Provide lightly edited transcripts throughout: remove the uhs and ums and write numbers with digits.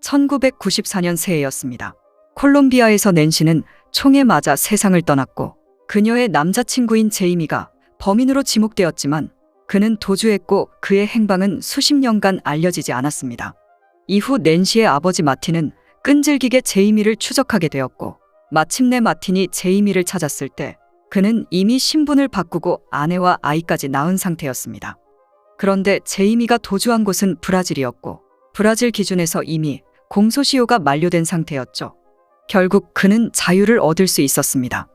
1994년 새해였습니다. 콜롬비아에서 낸시는 총에 맞아 세상을 떠났고 그녀의 남자친구인 제이미가 범인으로 지목되었지만 그는 도주했고 그의 행방은 수십 년간 알려지지 않았습니다. 이후 낸시의 아버지 마틴은 끈질기게 제이미를 추적하게 되었고 마침내 마틴이 제이미를 찾았을 때 그는 이미 신분을 바꾸고 아내와 아이까지 낳은 상태였습니다. 그런데 제이미가 도주한 곳은 브라질이었고 브라질 기준에서 이미 공소시효가 만료된 상태였죠. 결국 그는 자유를 얻을 수 있었습니다.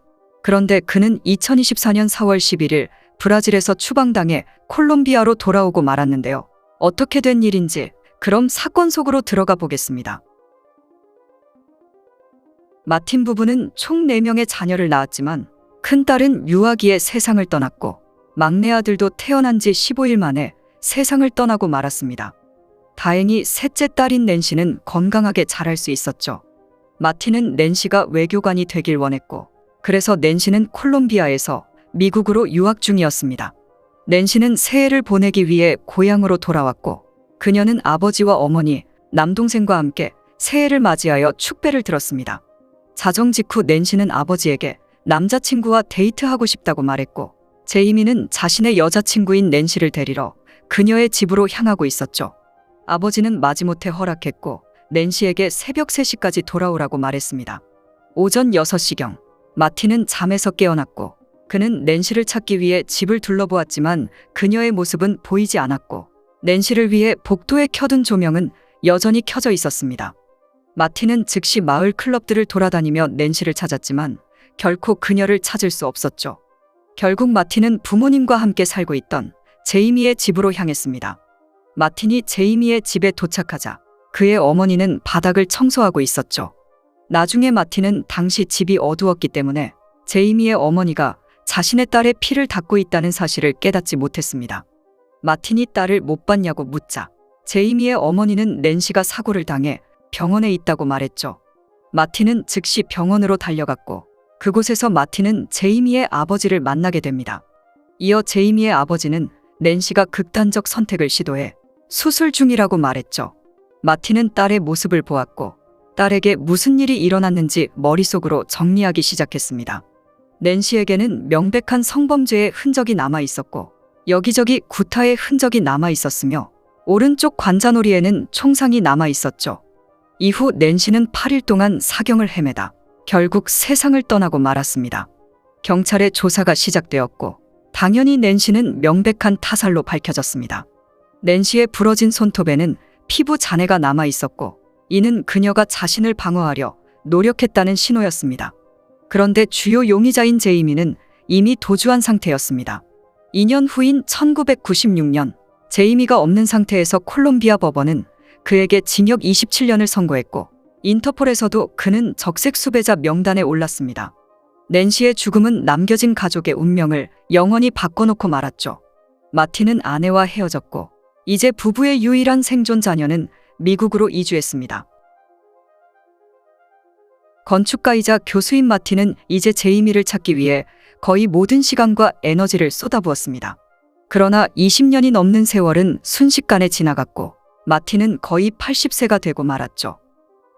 그런데 그는 2024년 4월 11일 브라질에서 추방당해 콜롬비아로 돌아오고 말았는데요. 어떻게 된 일인지 그럼 사건 속으로 들어가 보겠습니다. 마틴 부부는 총 4명의 자녀를 낳았지만 큰딸은 유아기에 세상을 떠났고 막내 아들도 태어난 지 15일 만에 세상을 떠나고 말았습니다. 다행히 셋째 딸인 낸시는 건강하게 자랄 수 있었죠. 마틴은 낸시가 외교관이 되길 원했고 그래서 낸시는 콜롬비아에서 미국으로 유학 중이었습니다. 낸시는 새해를 보내기 위해 고향으로 돌아왔고 그녀는 아버지와 어머니, 남동생과 함께 새해를 맞이하여 축배를 들었습니다. 자정 직후 낸시는 아버지에게 남자친구와 데이트하고 싶다고 말했고 제이미는 자신의 여자친구인 낸시를 데리러 그녀의 집으로 향하고 있었죠. 아버지는 마지못해 허락했고 낸시에게 새벽 3시까지 돌아오라고 말했습니다. 오전 6시경 마틴은 잠에서 깨어났고 그는 낸시를 찾기 위해 집을 둘러보았지만 그녀의 모습은 보이지 않았고 낸시를 위해 복도에 켜둔 조명은 여전히 켜져 있었습니다. 마틴은 즉시 마을 클럽들을 돌아다니며 낸시를 찾았지만 결코 그녀를 찾을 수 없었죠. 결국 마틴은 부모님과 함께 살고 있던 제이미의 집으로 향했습니다. 마틴이 제이미의 집에 도착하자 그의 어머니는 바닥을 청소하고 있었죠. 나중에 마틴은 당시 집이 어두웠기 때문에 제이미의 어머니가 자신의 딸의 피를 닦고 있다는 사실을 깨닫지 못했습니다. 마틴이 딸을 못 봤냐고 묻자 제이미의 어머니는 낸시가 사고를 당해 병원에 있다고 말했죠. 마틴은 즉시 병원으로 달려갔고 그곳에서 마틴은 제이미의 아버지를 만나게 됩니다. 이어 제이미의 아버지는 낸시가 극단적 선택을 시도해 수술 중이라고 말했죠. 마틴은 딸의 모습을 보았고 딸에게 무슨 일이 일어났는지 머릿속으로 정리하기 시작했습니다. 낸시에게는 명백한 성범죄의 흔적이 남아 있었고 여기저기 구타의 흔적이 남아 있었으며 오른쪽 관자놀이에는 총상이 남아 있었죠. 이후 낸시는 8일 동안 사경을 헤매다 결국 세상을 떠나고 말았습니다. 경찰의 조사가 시작되었고 당연히 낸시는 명백한 타살로 밝혀졌습니다. 낸시의 부러진 손톱에는 피부 잔해가 남아 있었고 이는 그녀가 자신을 방어하려 노력했다는 신호였습니다. 그런데 주요 용의자인 제이미는 이미 도주한 상태였습니다. 2년 후인 1996년 제이미가 없는 상태에서 콜롬비아 법원은 그에게 징역 27년을 선고했고 인터폴에서도 그는 적색 수배자 명단에 올랐습니다. 낸시의 죽음은 남겨진 가족의 운명을 영원히 바꿔놓고 말았죠. 마틴은 아내와 헤어졌고 이제 부부의 유일한 생존 자녀는 미국으로 이주했습니다. 건축가이자 교수인 마틴은 이제 제이미를 찾기 위해 거의 모든 시간과 에너지를 쏟아부었습니다. 그러나 20년이 넘는 세월은 순식간에 지나갔고 마틴은 거의 80세가 되고 말았죠.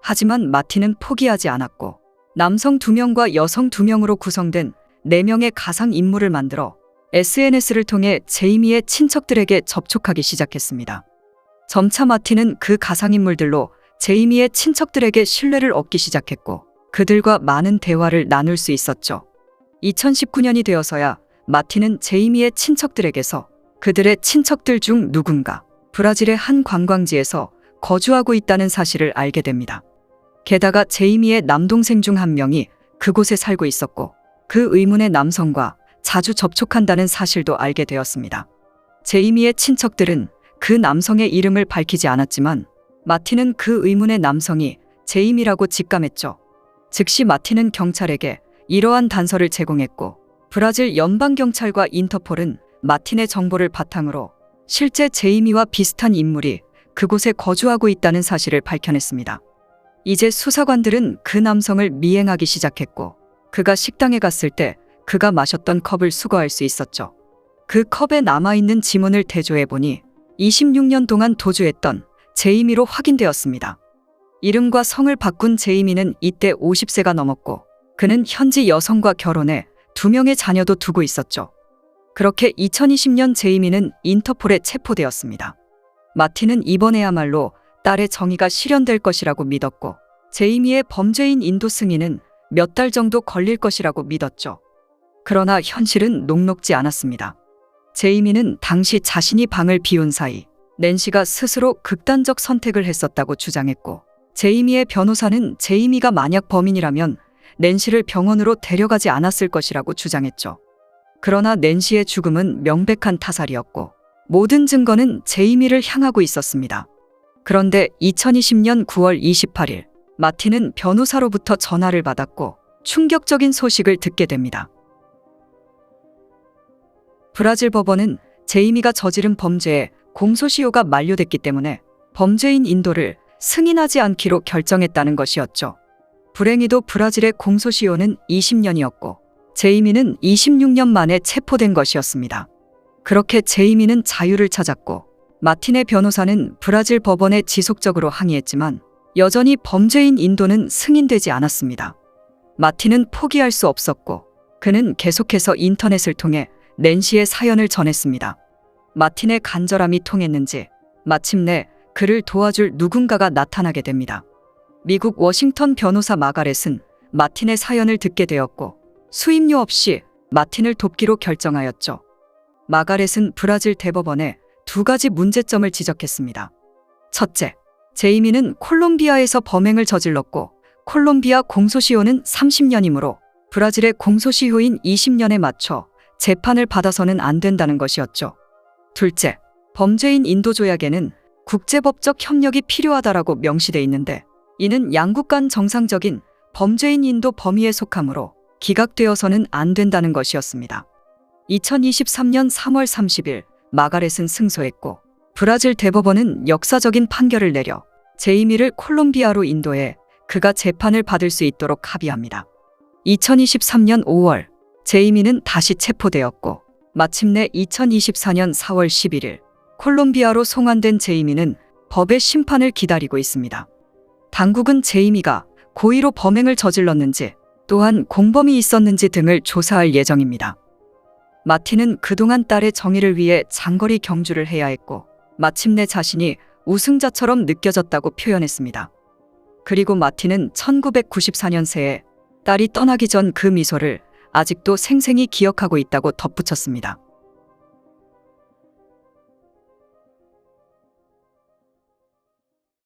하지만 마틴은 포기하지 않았고 남성 2명과 여성 2명으로 구성된 4명의 가상인물을 만들어 SNS를 통해 제이미의 친척들에게 접촉하기 시작했습니다. 점차 마틴은 그 가상인물들로 제이미의 친척들에게 신뢰를 얻기 시작했고 그들과 많은 대화를 나눌 수 있었죠. 2019년이 되어서야 마틴은 제이미의 친척들에게서 그들의 친척들 중 누군가 브라질의 한 관광지에서 거주하고 있다는 사실을 알게 됩니다. 게다가 제이미의 남동생 중 한 명이 그곳에 살고 있었고 그 의문의 남성과 자주 접촉한다는 사실도 알게 되었습니다. 제이미의 친척들은 그 남성의 이름을 밝히지 않았지만 마틴은 그 의문의 남성이 제이미라고 직감했죠. 즉시 마틴은 경찰에게 이러한 단서를 제공했고 브라질 연방경찰과 인터폴은 마틴의 정보를 바탕으로 실제 제이미와 비슷한 인물이 그곳에 거주하고 있다는 사실을 밝혀냈습니다. 이제 수사관들은 그 남성을 미행하기 시작했고 그가 식당에 갔을 때 그가 마셨던 컵을 수거할 수 있었죠. 그 컵에 남아있는 지문을 대조해보니 26년 동안 도주했던 제이미로 확인되었습니다. 이름과 성을 바꾼 제이미는 이때 50세가 넘었고 그는 현지 여성과 결혼해 2명의 자녀도 두고 있었죠. 그렇게 2020년 제이미는 인터폴에 체포되었습니다. 마틴은 이번에야말로 딸의 정의가 실현될 것이라고 믿었고 제이미의 범죄인 인도 승인은 몇 달 정도 걸릴 것이라고 믿었죠. 그러나 현실은 녹록지 않았습니다. 제이미는 당시 자신이 방을 비운 사이 낸시가 스스로 극단적 선택을 했었다고 주장했고 제이미의 변호사는 제이미가 만약 범인이라면 낸시를 병원으로 데려가지 않았을 것이라고 주장했죠. 그러나 낸시의 죽음은 명백한 타살이었고 모든 증거는 제이미를 향하고 있었습니다. 그런데 2020년 9월 28일 마틴은 변호사로부터 전화를 받았고 충격적인 소식을 듣게 됩니다. 브라질 법원은 제이미가 저지른 범죄에 공소시효가 만료됐기 때문에 범죄인 인도를 승인하지 않기로 결정했다는 것이었죠. 불행히도 브라질의 공소시효는 20년이었고 제이미는 26년 만에 체포된 것이었습니다. 그렇게 제이미는 자유를 찾았고 마틴의 변호사는 브라질 법원에 지속적으로 항의했지만 여전히 범죄인 인도는 승인되지 않았습니다. 마틴은 포기할 수 없었고 그는 계속해서 인터넷을 통해 낸시의 사연을 전했습니다. 마틴의 간절함이 통했는지 마침내 그를 도와줄 누군가가 나타나게 됩니다. 미국 워싱턴 변호사 마가렛은 마틴의 사연을 듣게 되었고 수임료 없이 마틴을 돕기로 결정하였죠. 마가렛은 브라질 대법원에 2가지 문제점을 지적했습니다. 첫째, 제이미는 콜롬비아에서 범행을 저질렀고 콜롬비아 공소시효는 30년이므로 브라질의 공소시효인 20년에 맞춰 재판을 받아서는 안 된다는 것이었죠. 둘째, 범죄인 인도 조약에는 국제법적 협력이 필요하다라고 명시돼 있는데 이는 양국 간 정상적인 범죄인 인도 범위에 속하므로 기각되어서는 안 된다는 것이었습니다. 2023년 3월 30일 마가렛은 승소했고 브라질 대법원은 역사적인 판결을 내려 제이미를 콜롬비아로 인도해 그가 재판을 받을 수 있도록 합의합니다. 2023년 5월 제이미는 다시 체포되었고 마침내 2024년 4월 11일 콜롬비아로 송환된 제이미는 법의 심판을 기다리고 있습니다. 당국은 제이미가 고의로 범행을 저질렀는지 또한 공범이 있었는지 등을 조사할 예정입니다. 마틴은 그동안 딸의 정의를 위해 장거리 경주를 해야 했고 마침내 자신이 우승자처럼 느껴졌다고 표현했습니다. 그리고 마틴은 1994년 새해 딸이 떠나기 전 그 미소를 아직도 생생히 기억하고 있다고 덧붙였습니다.